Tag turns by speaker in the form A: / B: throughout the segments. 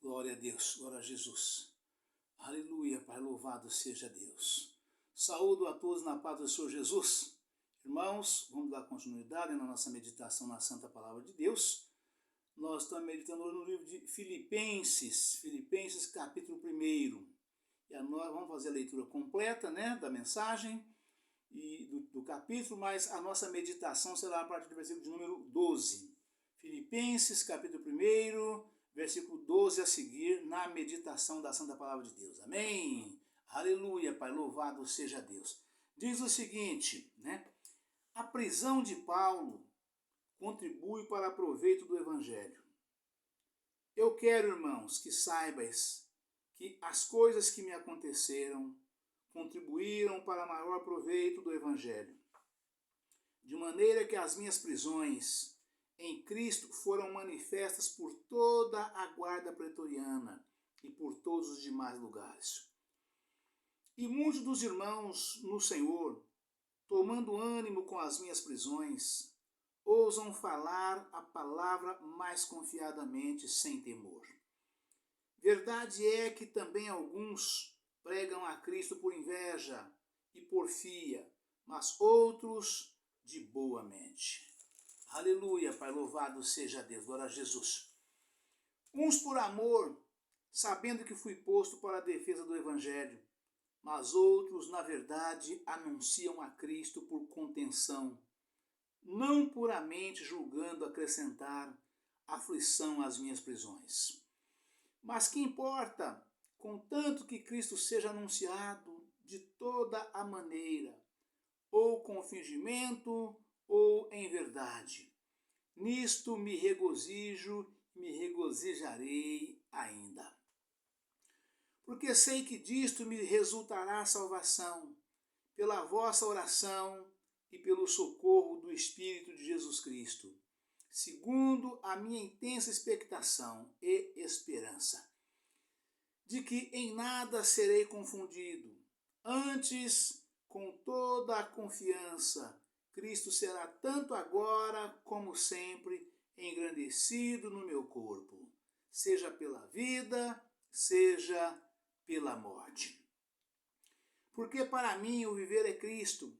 A: Glória a Deus, glória a Jesus. Aleluia, Pai, louvado seja Deus. Saúdo a todos na paz do Senhor Jesus. Irmãos, vamos dar continuidade na nossa meditação na Santa Palavra de Deus. Nós estamos meditando no livro de Filipenses capítulo 1. E nós vamos fazer a leitura completa, da mensagem e do capítulo, mas a nossa meditação será a partir do versículo de número 12. Filipenses capítulo 1, versículo 12 a seguir, na meditação da Santa Palavra de Deus. Amém? Aleluia, Pai, louvado seja Deus. Diz o seguinte, A prisão de Paulo contribui para proveito do Evangelho. Eu quero, irmãos, que saibais que as coisas que me aconteceram contribuíram para maior proveito do Evangelho. De maneira que as minhas prisões em Cristo foram manifestas por toda a guarda pretoriana e por todos os demais lugares. E muitos dos irmãos no Senhor, tomando ânimo com as minhas prisões, ousam falar a palavra mais confiadamente, sem temor. Verdade é que também alguns pregam a Cristo por inveja e porfia, mas outros de boa mente. Aleluia, Pai, louvado seja Deus, glória a Jesus. Uns por amor, sabendo que fui posto para a defesa do Evangelho, mas outros, na verdade, anunciam a Cristo por contenção, não puramente julgando acrescentar aflição às minhas prisões. Mas que importa, contanto que Cristo seja anunciado de toda a maneira, ou com fingimento, ou em verdade. Nisto me regozijo, me regozijarei ainda. Porque sei que disto me resultará salvação, pela vossa oração e pelo socorro do Espírito de Jesus Cristo, segundo a minha intensa expectação e esperança, de que em nada serei confundido. Antes, com toda a confiança, Cristo será tanto agora como sempre engrandecido no meu corpo, seja pela vida, seja pela morte. Porque para mim o viver é Cristo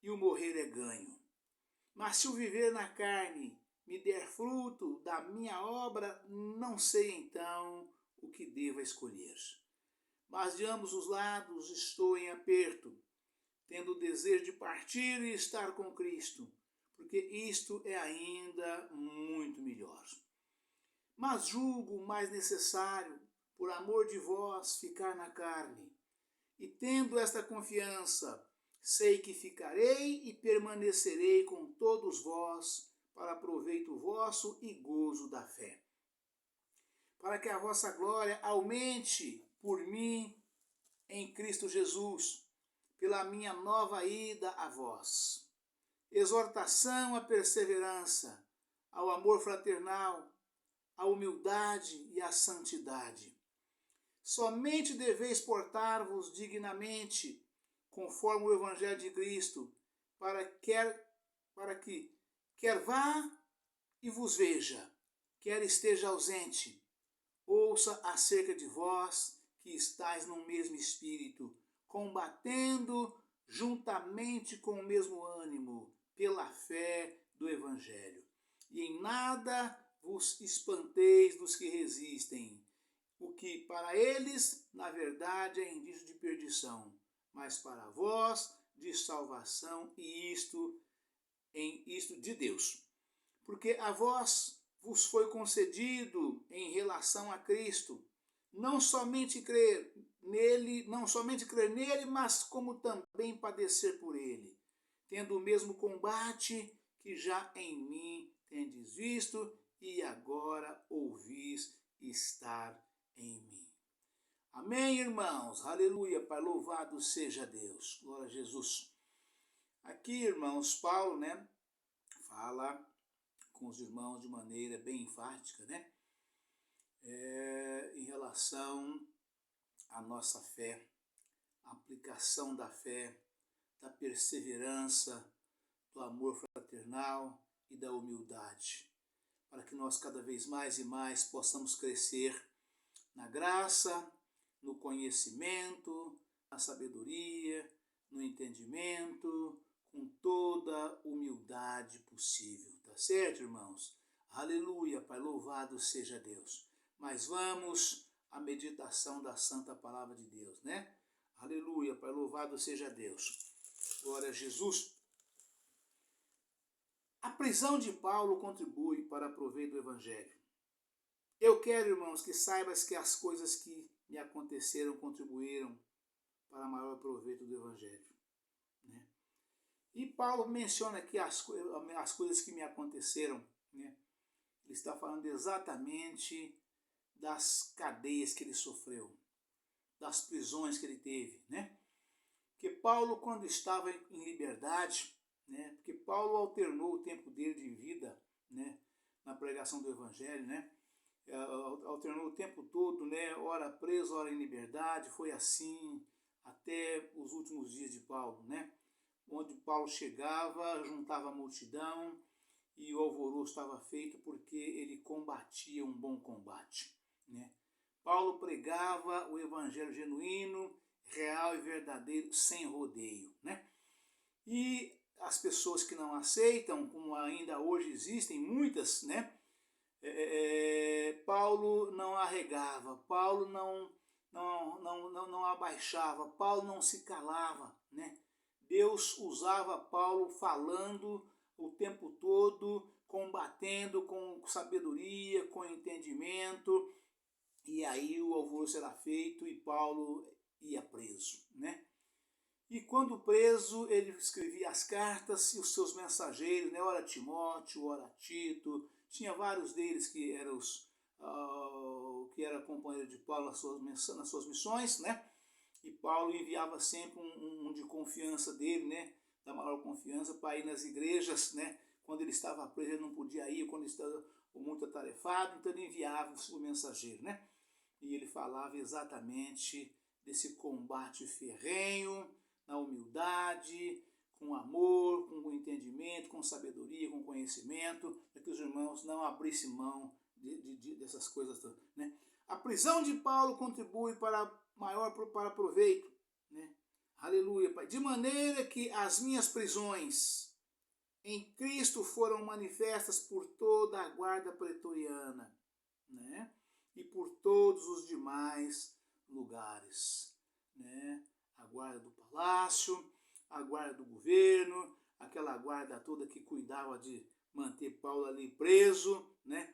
A: e o morrer é ganho. Mas se o viver na carne me der fruto da minha obra, não sei então o que devo escolher. Mas de ambos os lados estou em aperto, tendo o desejo de partir e estar com Cristo, porque isto é ainda muito melhor. Mas julgo mais necessário, por amor de vós, ficar na carne. E tendo esta confiança, sei que ficarei e permanecerei com todos vós, para proveito vosso e gozo da fé. Para que a vossa glória aumente por mim em Cristo Jesus, pela minha nova ida a vós. Exortação à perseverança, ao amor fraternal, à humildade e à santidade. Somente deveis portar-vos dignamente, conforme o Evangelho de Cristo, para que quer vá e vos veja, quer esteja ausente, ouça acerca de vós que estáis no mesmo espírito, combatendo juntamente com o mesmo ânimo, pela fé do Evangelho. E em nada vos espanteis dos que resistem, o que para eles, na verdade, é indício de perdição, mas para vós, de salvação, e isto de Deus. Porque a vós vos foi concedido em relação a Cristo, não somente crer nele, mas como também padecer por ele, tendo o mesmo combate que já em mim tendes visto e agora ouvis estar em mim. Amém, irmãos? Aleluia, Pai, louvado seja Deus. Glória a Jesus. Aqui, irmãos, Paulo, fala com os irmãos de maneira bem enfática, em relação à nossa fé, a aplicação da fé, da perseverança, do amor fraternal e da humildade, para que nós cada vez mais e mais possamos crescer na graça, no conhecimento, na sabedoria, no entendimento, com toda humildade possível. Tá certo, irmãos? Aleluia, Pai, louvado seja Deus. Mas vamos à meditação da Santa Palavra de Deus, né? Aleluia, Pai, louvado seja Deus. Glória a Jesus. A prisão de Paulo contribui para proveito do Evangelho. Eu quero, irmãos, que saibas que as coisas que me aconteceram contribuíram para maior proveito do Evangelho. Né? E Paulo menciona aqui as coisas que me aconteceram. Né? Ele está falando exatamente das cadeias que ele sofreu, das prisões que ele teve. Né? Porque Paulo, quando estava em liberdade, né? Porque Paulo alternou o tempo dele de vida, né? Na pregação do Evangelho, né? Alternou o tempo todo, né? Ora preso, ora em liberdade, foi assim até os últimos dias de Paulo, né? Onde Paulo chegava, juntava a multidão e o alvoroço estava feito porque ele combatia um bom combate, né? Paulo pregava o Evangelho genuíno, real e verdadeiro, sem rodeio, né? E as pessoas que não aceitam, como ainda hoje existem muitas, né? Paulo não arregava, Paulo não abaixava, Paulo não se calava, né? Deus usava Paulo falando o tempo todo, combatendo com sabedoria, com entendimento, e aí o alvoroço era feito e Paulo ia preso, né? E quando preso, ele escrevia as cartas e os seus mensageiros, né? Ora Timóteo, ora Tito, tinha vários deles que eram que era companheiro de Paulo nas suas missões, né? E Paulo enviava sempre um de confiança dele, né? Da maior confiança, para ir nas igrejas, né? Quando ele estava preso, ele não podia ir, quando ele estava muito atarefado, então ele enviava o mensageiro, né? E ele falava exatamente desse combate ferrenho, na humildade, com amor, com entendimento, com sabedoria, com conhecimento, para que os irmãos não abrissem mão dessas coisas todas, né? A prisão de Paulo contribui para proveito, né? Aleluia, Pai. De maneira que as minhas prisões em Cristo foram manifestas por toda a guarda pretoriana, né? E por todos os demais lugares, né? A guarda do palácio, a guarda do governo, aquela guarda toda que cuidava de manter Paulo ali preso, né?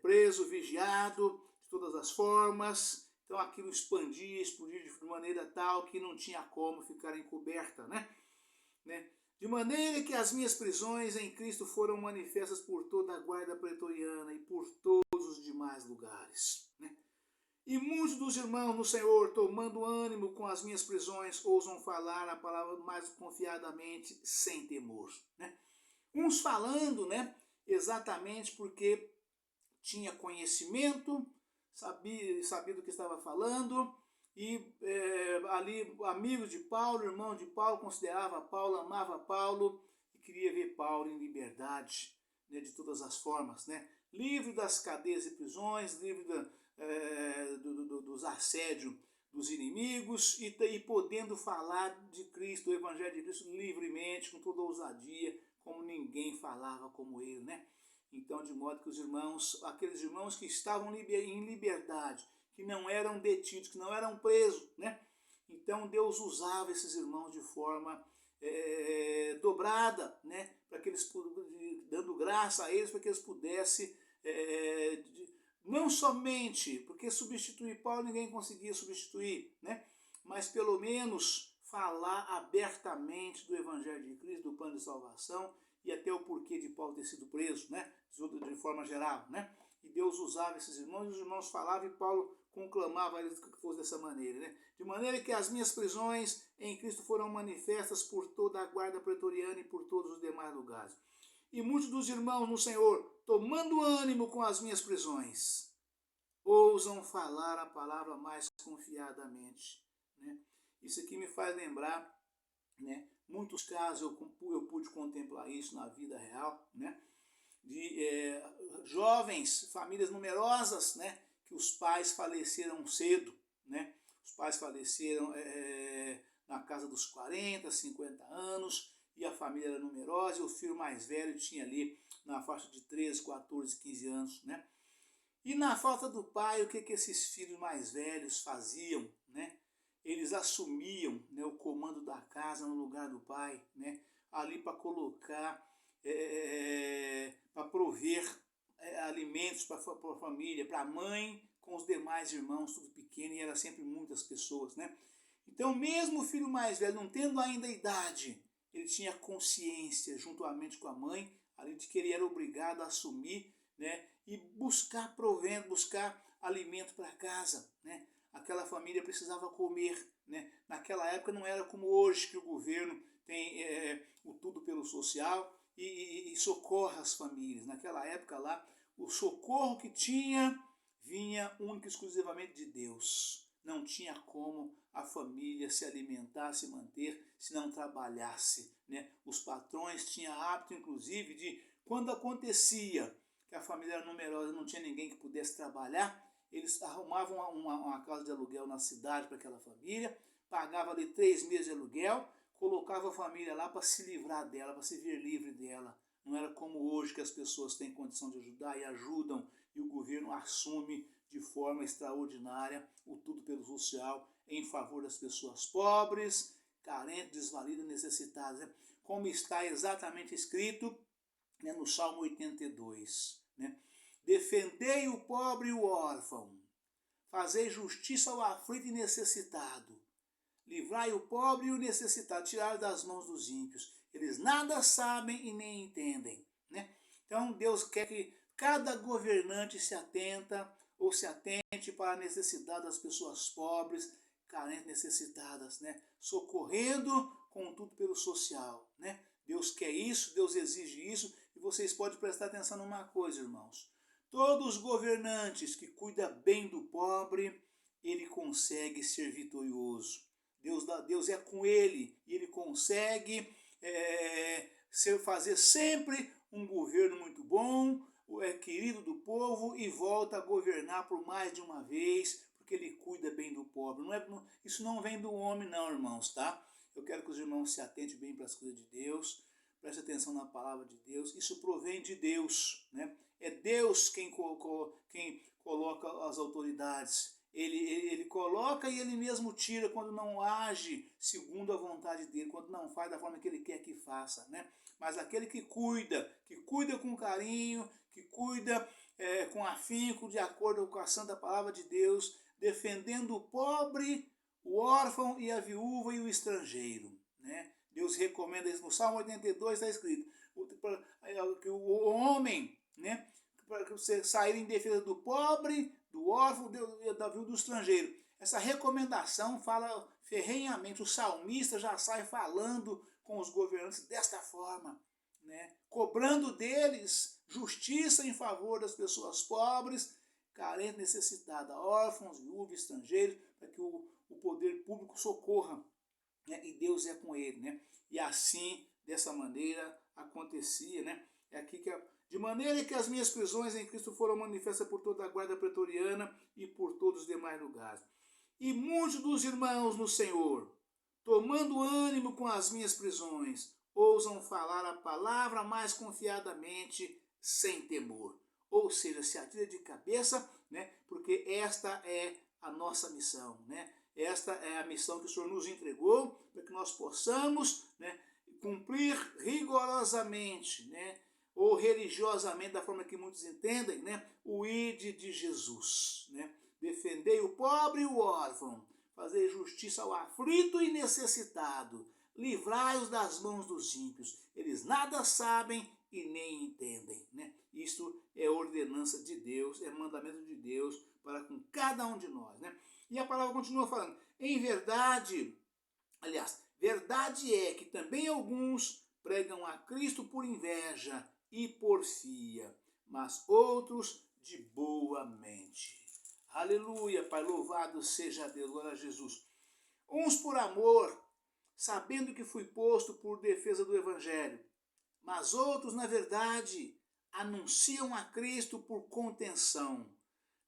A: Preso, vigiado, de todas as formas. Então aquilo expandia, explodia de maneira tal que não tinha como ficar encoberta, né? De maneira que as minhas prisões em Cristo foram manifestas por toda a guarda pretoriana e por todos os demais lugares, né? E muitos dos irmãos no Senhor, tomando ânimo com as minhas prisões, ousam falar a palavra mais confiadamente, sem temor, né? Uns falando, né, exatamente porque tinha conhecimento, sabia do que estava falando, e ali amigos de Paulo, irmão de Paulo, considerava Paulo, amava Paulo e queria ver Paulo em liberdade, né, de todas as formas, né? Livre das cadeias e prisões, livre dos assédios dos inimigos e podendo falar de Cristo, o Evangelho de Cristo livremente, com toda ousadia, como ninguém falava como ele, né? Então, de modo que os irmãos, aqueles irmãos que estavam em liberdade, que não eram detidos, que não eram presos, né? Então, Deus usava esses irmãos de forma dobrada, né? Para que eles, dando graça a eles, para que eles pudessem, não somente, porque substituir Paulo ninguém conseguia substituir, né? Mas pelo menos falar abertamente do Evangelho de Cristo, do plano de salvação, e até o porquê de Paulo ter sido preso, né? De forma geral, né? E Deus usava esses irmãos, e os irmãos falavam e Paulo conclamava eles que fosse dessa maneira, né? De maneira que as minhas prisões em Cristo foram manifestas por toda a guarda pretoriana e por todos os demais lugares. E muitos dos irmãos no Senhor, tomando ânimo com as minhas prisões, ousam falar a palavra mais confiadamente, né? Isso aqui me faz lembrar, né, muitos casos eu pude contemplar isso na vida real, né, de jovens, famílias numerosas, né, que que os pais faleceram cedo, né? Os pais faleceram na casa dos 40, 50 anos, e a família era numerosa, e o filho mais velho tinha ali na faixa de 13, 14, 15 anos, né? E na falta do pai, o que esses filhos mais velhos faziam, né? Eles assumiam, né, o comando da casa no lugar do pai, né? Ali para colocar, para prover alimentos para a família, para a mãe, com os demais irmãos, tudo pequeno, e era sempre muitas pessoas, né? Então, mesmo o filho mais velho, não tendo ainda idade, ele tinha consciência, juntamente com a mãe, ali de que ele era obrigado a assumir, né, e buscar provento, buscar alimento para casa, né? Aquela família precisava comer, né? Naquela época não era como hoje, que o governo tem o tudo pelo social e socorre as famílias. Naquela época lá, o socorro que tinha vinha única e exclusivamente de Deus. Não tinha como a família se alimentar, se manter, se não trabalhasse, né? Os patrões tinham hábito, inclusive, de, quando acontecia que a família era numerosa e não tinha ninguém que pudesse trabalhar, eles arrumavam uma casa de aluguel na cidade para aquela família, pagavam ali 3 meses de aluguel, colocava a família lá para se livrar dela, para se ver livre dela. Não era como hoje, que as pessoas têm condição de ajudar e ajudam, e o governo assume de forma extraordinária o tudo pelo social em favor das pessoas pobres, carentes, desvalidas, necessitadas, né? Como está exatamente escrito, né, no Salmo 82. Né? Defendei o pobre e o órfão, fazei justiça ao aflito e necessitado, livrai o pobre e o necessitado, tirai das mãos dos ímpios. Eles nada sabem e nem entendem. Né? Então Deus quer que cada governante se atente para a necessidade das pessoas pobres, carentes, necessitadas, né? Socorrendo com tudo pelo social. Né? Deus quer isso, Deus exige isso, e vocês podem prestar atenção numa coisa, irmãos. Todos os governantes que cuidam bem do pobre, ele consegue ser vitorioso. Deus é com ele, e ele consegue fazer sempre um governo muito bom, querido do povo, e volta a governar por mais de uma vez, porque ele cuida bem do pobre. Isso não vem do homem não, irmãos, tá? Eu quero que os irmãos se atentem bem para as coisas de Deus, preste atenção na palavra de Deus. Isso provém de Deus, né? É Deus quem coloca as autoridades. Ele coloca e ele mesmo tira quando não age segundo a vontade dele, quando não faz da forma que ele quer que faça, né? Mas aquele que cuida com carinho, que cuida com afinco, de acordo com a santa palavra de Deus, defendendo o pobre, o órfão e a viúva e o estrangeiro, né? Deus recomenda isso. No Salmo 82 está escrito que o homem, né, para você sair em defesa do pobre, do órfão, da viúva, do estrangeiro. Essa recomendação fala ferrenhamente. O salmista já sai falando com os governantes desta forma, né, cobrando deles justiça em favor das pessoas pobres, carentes, necessitadas, órfãos, viúvas, estrangeiros, para que o poder público socorra, né, e Deus é com ele, né? E assim, dessa maneira, acontecia, né? É aqui que de maneira que as minhas prisões em Cristo foram manifestas por toda a guarda pretoriana e por todos os demais lugares. E muitos dos irmãos no Senhor, tomando ânimo com as minhas prisões, ousam falar a palavra mais confiadamente, sem temor. Ou seja, se atira de cabeça, né? Porque esta é a nossa missão, né? Esta é a missão que o Senhor nos entregou, para que nós possamos, né, cumprir rigorosamente, né, ou religiosamente, da forma que muitos entendem, né, o ide de Jesus. Né? Defendei o pobre e o órfão, fazer justiça ao aflito e necessitado, livrai-os das mãos dos ímpios. Eles nada sabem e nem entendem. Né? Isto é ordenança de Deus, é mandamento de Deus para com cada um de nós. Né? E a palavra continua falando, em verdade, aliás, verdade é que também alguns pregam a Cristo por inveja e porfia, mas outros de boa mente. Aleluia, Pai, louvado seja Deus, glória a Jesus. Uns por amor, sabendo que fui posto por defesa do Evangelho, mas outros, na verdade, anunciam a Cristo por contenção,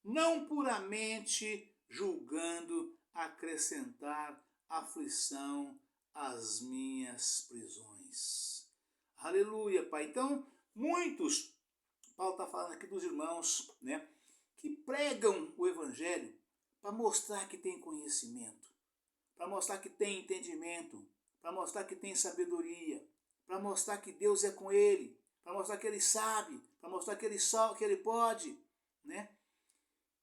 A: não puramente julgando acrescentar aflição às minhas prisões. Aleluia, Pai. Então, muitos, Paulo está falando aqui dos irmãos, né, que pregam o Evangelho para mostrar que tem conhecimento, para mostrar que tem entendimento, para mostrar que tem sabedoria, para mostrar que Deus é com ele, para mostrar que ele sabe, para mostrar que ele pode, né?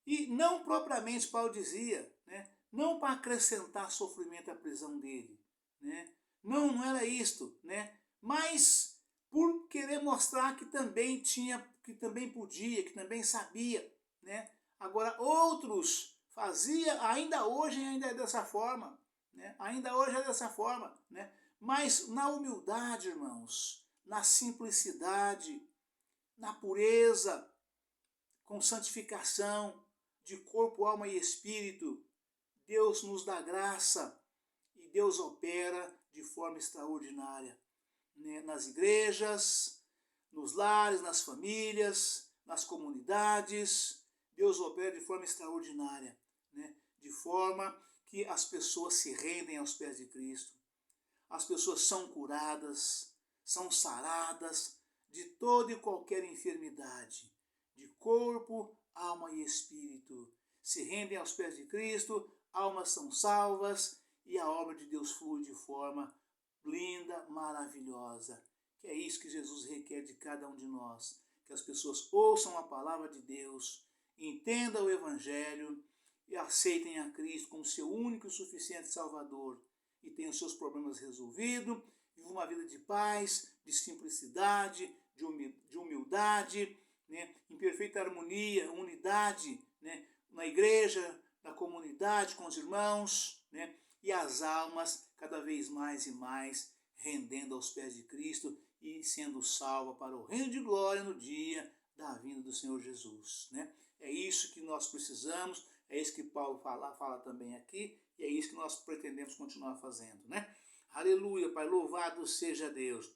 A: E não propriamente, Paulo dizia, né, não para acrescentar sofrimento à prisão dele, né? Não era isto, né? Mas por querer mostrar que também tinha, que também podia, que também sabia, né? Agora outros fazia, ainda é dessa forma, né? Ainda hoje é dessa forma, né? Mas na humildade, irmãos, na simplicidade, na pureza, com santificação de corpo, alma e espírito, Deus nos dá graça e Deus opera de forma extraordinária, né? Nas igrejas, nos lares, nas famílias, nas comunidades. Deus opera de forma extraordinária, né? De forma que as pessoas se rendem aos pés de Cristo. As pessoas são curadas, são saradas de toda e qualquer enfermidade, de corpo, alma e espírito. Se rendem aos pés de Cristo, almas são salvas e a obra de Deus flui de forma linda, maravilhosa. Que é isso que Jesus requer de cada um de nós. Que as pessoas ouçam a palavra de Deus, entendam o Evangelho e aceitem a Cristo como seu único e suficiente Salvador e tenham os seus problemas resolvidos, vivam uma vida de paz, de simplicidade, de humildade, né, em perfeita harmonia, unidade, né, na igreja, na comunidade, com os irmãos, né, e as almas cada vez mais e mais rendendo aos pés de Cristo e sendo salva para o reino de glória no dia da vinda do Senhor Jesus, né? É isso que nós precisamos, é isso que Paulo fala também aqui, e é isso que nós pretendemos continuar fazendo, né? Aleluia, Pai, louvado seja Deus.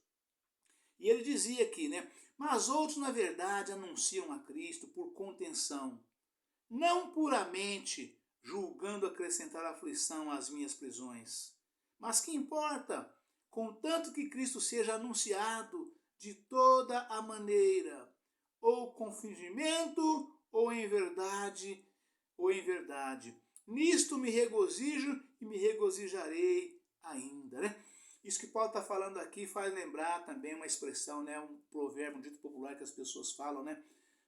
A: E ele dizia aqui, né? Mas outros, na verdade, anunciam a Cristo por contenção, não puramente julgando acrescentar aflição às minhas prisões. Mas que importa, contanto que Cristo seja anunciado de toda a maneira, ou com fingimento, ou em verdade, Nisto me regozijo e me regozijarei ainda, né? Isso que Paulo está falando aqui faz lembrar também uma expressão, né, um provérbio, um dito popular que as pessoas falam, né?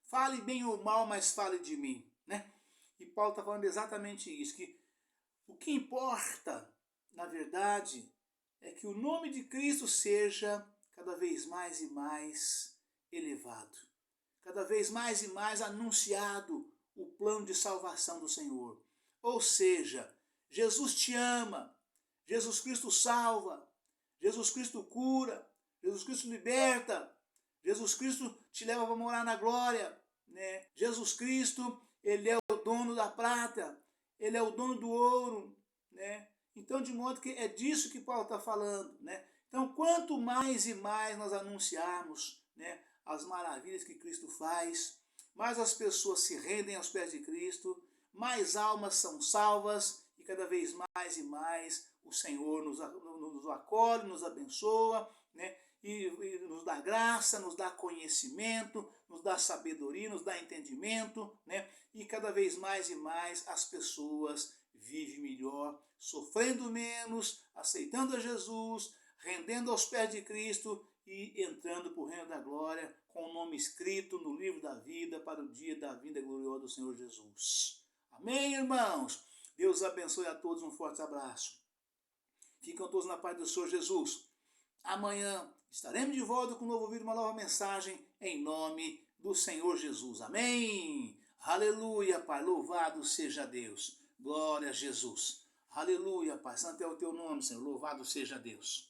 A: Fale bem ou mal, mas fale de mim, né? E Paulo está falando exatamente isso, que o que importa, na verdade, é que o nome de Cristo seja cada vez mais e mais elevado, cada vez mais e mais anunciado o plano de salvação do Senhor. Ou seja, Jesus te ama, Jesus Cristo salva, Jesus Cristo cura, Jesus Cristo liberta, Jesus Cristo te leva para morar na glória, né? Jesus Cristo, ele é o dono da prata, ele é o dono do ouro, né? Então, de modo que é disso que Paulo está falando, né? Então, quanto mais e mais nós anunciarmos, né, as maravilhas que Cristo faz, mais as pessoas se rendem aos pés de Cristo, mais almas são salvas e cada vez mais e mais o Senhor nos acolhe, nos abençoa, né? E nos dá graça, nos dá conhecimento, nos dá sabedoria, nos dá entendimento, né? E cada vez mais e mais as pessoas vivem melhor, sofrendo menos, aceitando a Jesus, rendendo aos pés de Cristo e entrando para o reino da glória com o nome escrito no livro da vida para o dia da vinda gloriosa do Senhor Jesus. Amém, irmãos? Deus abençoe a todos, um forte abraço. Ficam todos na paz do Senhor Jesus. Amanhã estaremos de volta com um novo vídeo, uma nova mensagem em nome do Senhor Jesus. Amém? Aleluia, Pai. Louvado seja Deus. Glória a Jesus. Aleluia, Pai. Santo é o teu nome, Senhor. Louvado seja Deus.